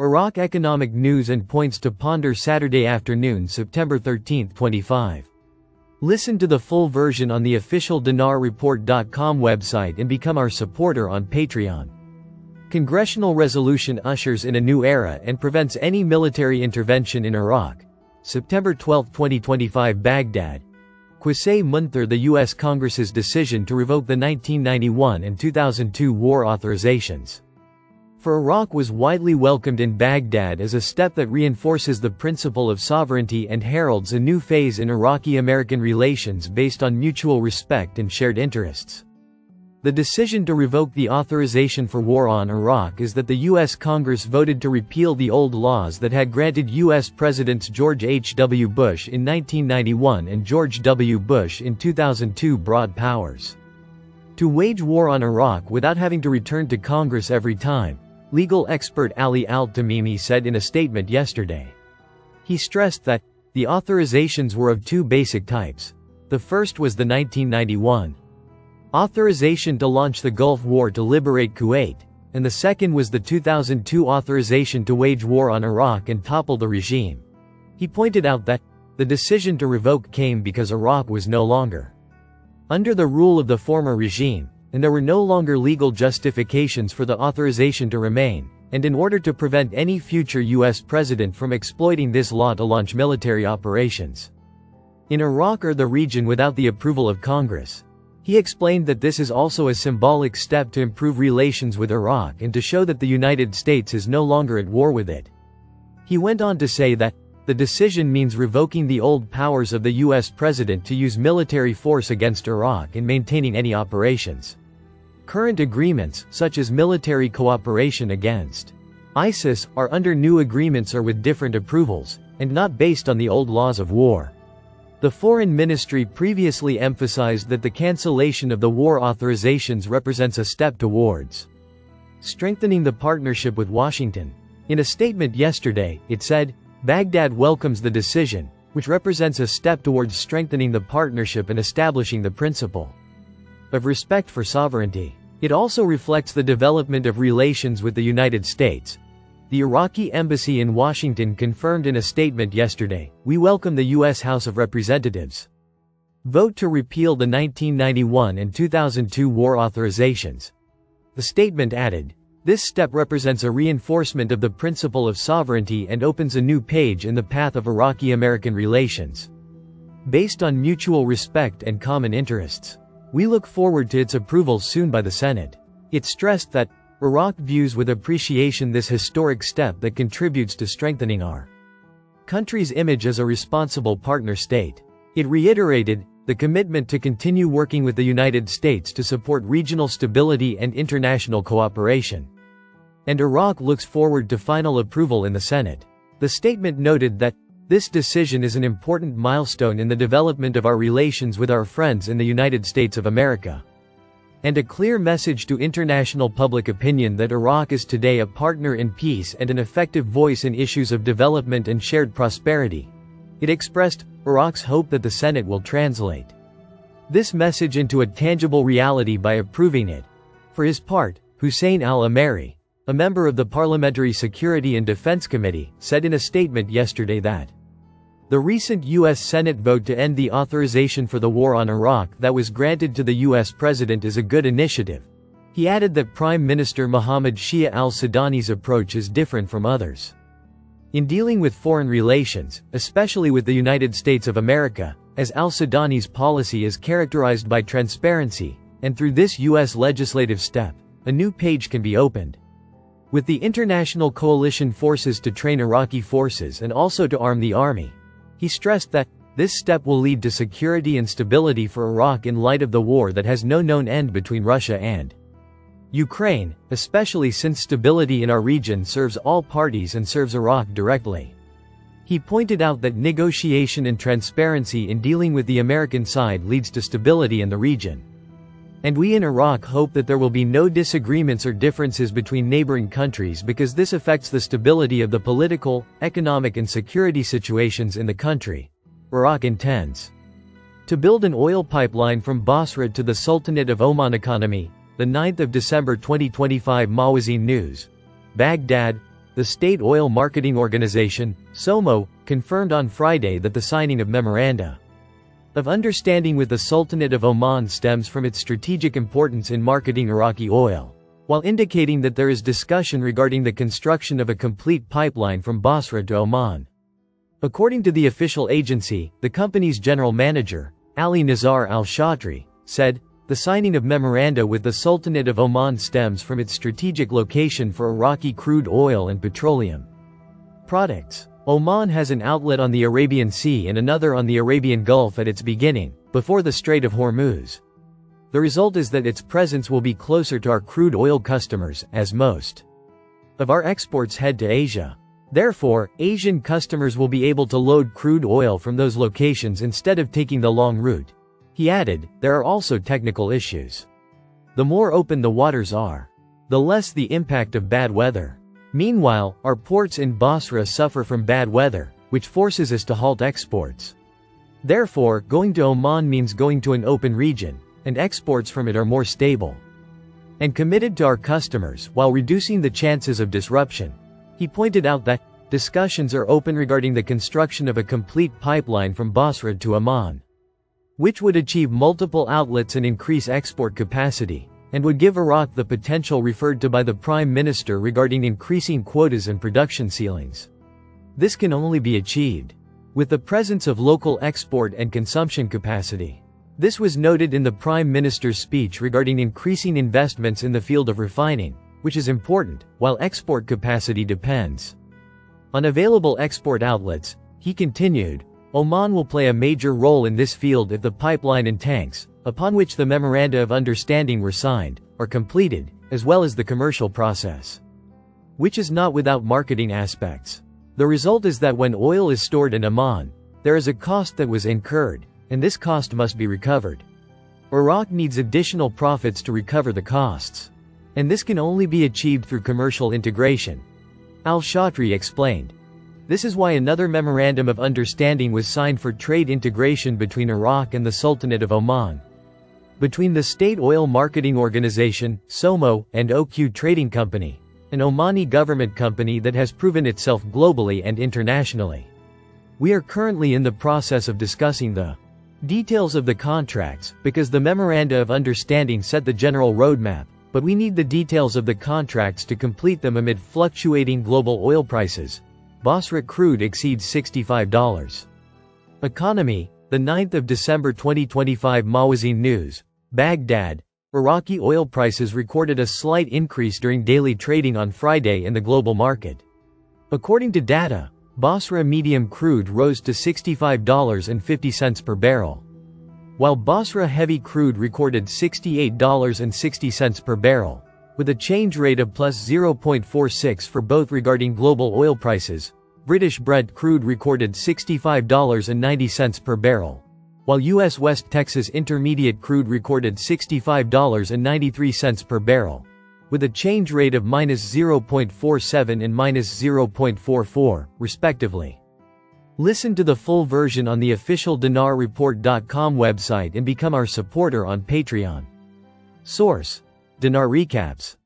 Iraq economic news and points to ponder Saturday afternoon, September 13, 25. Listen to the full version on the official dinarreport.com website and become our supporter on Patreon. Congressional resolution ushers in a new era and prevents any military intervention in Iraq. September 12, 2025, Baghdad. Qusay Munthar. The U.S. Congress's decision to revoke the 1991 and 2002 war authorizations for Iraq was widely welcomed in Baghdad as a step that reinforces the principle of sovereignty and heralds a new phase in Iraqi-American relations based on mutual respect and shared interests. The decision to revoke the authorization for war on Iraq is that the U.S. Congress voted to repeal the old laws that had granted U.S. Presidents George H. W. Bush in 1991 and George W. Bush in 2002 broad powers to wage war on Iraq without having to return to Congress every time, legal expert Ali Al-Tamimi said in a statement yesterday. He stressed that the authorizations were of two basic types. The first was the 1991 authorization to launch the Gulf War to liberate Kuwait, and the second was the 2002 authorization to wage war on Iraq and topple the regime. He pointed out that the decision to revoke came because Iraq was no longer under the rule of the former regime, and there were no longer legal justifications for the authorization to remain, and in order to prevent any future U.S. president from exploiting this law to launch military operations in Iraq or the region without the approval of Congress. He explained that this is also a symbolic step to improve relations with Iraq and to show that the United States is no longer at war with it. He went on to say that the decision means revoking the old powers of the U.S. president to use military force against Iraq and maintaining any operations. Current agreements, such as military cooperation against ISIS, are under new agreements or with different approvals, and not based on the old laws of war. The Foreign Ministry previously emphasized that the cancellation of the war authorizations represents a step towards strengthening the partnership with Washington. In a statement yesterday, it said, Baghdad welcomes the decision, which represents a step towards strengthening the partnership and establishing the principle of respect for sovereignty. It also reflects the development of relations with the United States. The Iraqi embassy in Washington confirmed in a statement yesterday, "We welcome the U.S. House of Representatives' vote to repeal the 1991 and 2002 war authorizations." The statement added, "This step represents a reinforcement of the principle of sovereignty and opens a new page in the path of Iraqi-American relations based on mutual respect and common interests. We look forward to its approval soon by the Senate." It stressed that Iraq views with appreciation this historic step that contributes to strengthening our country's image as a responsible partner state. It reiterated the commitment to continue working with the United States to support regional stability and international cooperation. And Iraq looks forward to final approval in the Senate. The statement noted that this decision is an important milestone in the development of our relations with our friends in the United States of America, and a clear message to international public opinion that Iraq is today a partner in peace and an effective voice in issues of development and shared prosperity. It expressed Iraq's hope that the Senate will translate this message into a tangible reality by approving it. For his part, Hussein al-Ameri, a member of the Parliamentary Security and Defense Committee, said in a statement yesterday that the recent U.S. Senate vote to end the authorization for the war on Iraq that was granted to the U.S. president is a good initiative. He added that Prime Minister Mohammed Shia al-Sudani's approach is different from others in dealing with foreign relations, especially with the United States of America, as al-Sudani's policy is characterized by transparency, and through this U.S. legislative step, a new page can be opened with the international coalition forces to train Iraqi forces and also to arm the army. He stressed that this step will lead to security and stability for Iraq in light of the war that has no known end between Russia and Ukraine, especially since stability in our region serves all parties and serves Iraq directly. He pointed out that negotiation and transparency in dealing with the American side leads to stability in the region. And we in Iraq hope that there will be no disagreements or differences between neighboring countries because this affects the stability of the political, economic and security situations in the country. Iraq intends to build an oil pipeline from Basra to the Sultanate of Oman. Economy, the 9th of December 2025. Mawazin News. Baghdad. the State Oil Marketing Organization, SOMO, confirmed on Friday that the signing of memoranda of understanding with the Sultanate of Oman stems from its strategic importance in marketing Iraqi oil, while indicating that there is discussion regarding the construction of a complete pipeline from Basra to Oman. According to the official agency, the company's general manager, Ali Nazar al-Shatri, said, "The signing of memoranda with the Sultanate of Oman stems from its strategic location for Iraqi crude oil and petroleum products. Oman has an outlet on the Arabian Sea and another on the Arabian Gulf at its beginning, before the Strait of Hormuz. The result is that its presence will be closer to our crude oil customers, as most of our exports head to Asia. Therefore, Asian customers will be able to load crude oil from those locations instead of taking the long route." He added, "There are also technical issues. The more open the waters are, the less the impact of bad weather. Meanwhile, our ports in Basra suffer from bad weather, which forces us to halt exports. Therefore, going to Oman means going to an open region, and exports from it are more stable and committed to our customers while reducing the chances of disruption." He pointed out that discussions are open regarding the construction of a complete pipeline from Basra to Oman, which would achieve multiple outlets and increase export capacity, and would give Iraq the potential referred to by the Prime Minister regarding increasing quotas and production ceilings. This can only be achieved with the presence of local export and consumption capacity. This was noted in the Prime Minister's speech regarding increasing investments in the field of refining, which is important, while export capacity depends on available export outlets. He continued, "Oman will play a major role in this field if the pipeline and tanks, upon which the memoranda of understanding were signed, are completed, as well as the commercial process, which is not without marketing aspects. The result is that when oil is stored in Oman, there is a cost that was incurred, and this cost must be recovered. Iraq needs additional profits to recover the costs, and this can only be achieved through commercial integration," al-Shatri explained. This is why another memorandum of understanding was signed for trade integration between Iraq and the Sultanate of Oman. Between the State Oil Marketing Organization, SOMO, and OQ Trading Company, an Omani government company that has proven itself globally and internationally. We are currently in the process of discussing the details of the contracts, because the memoranda of understanding set the general roadmap, but we need the details of the contracts to complete them amid fluctuating global oil prices. Basra crude exceeds $65. Economy, the 9th of December 2025. Mawazin News, Baghdad. Iraqi oil prices recorded a slight increase during daily trading on Friday in the global market. According to data, Basra medium crude rose to $65.50 per barrel, while Basra heavy crude recorded $68.60 per barrel, with a change rate of plus 0.46 for both. Regarding global oil prices, British Brent crude recorded $65.90 per barrel, while U.S. West Texas Intermediate crude recorded $65.93 per barrel, with a change rate of minus 0.47 and minus 0.44, respectively. Listen to the full version on the official dinarreport.com website and become our supporter on Patreon. Source: Dinar Recaps.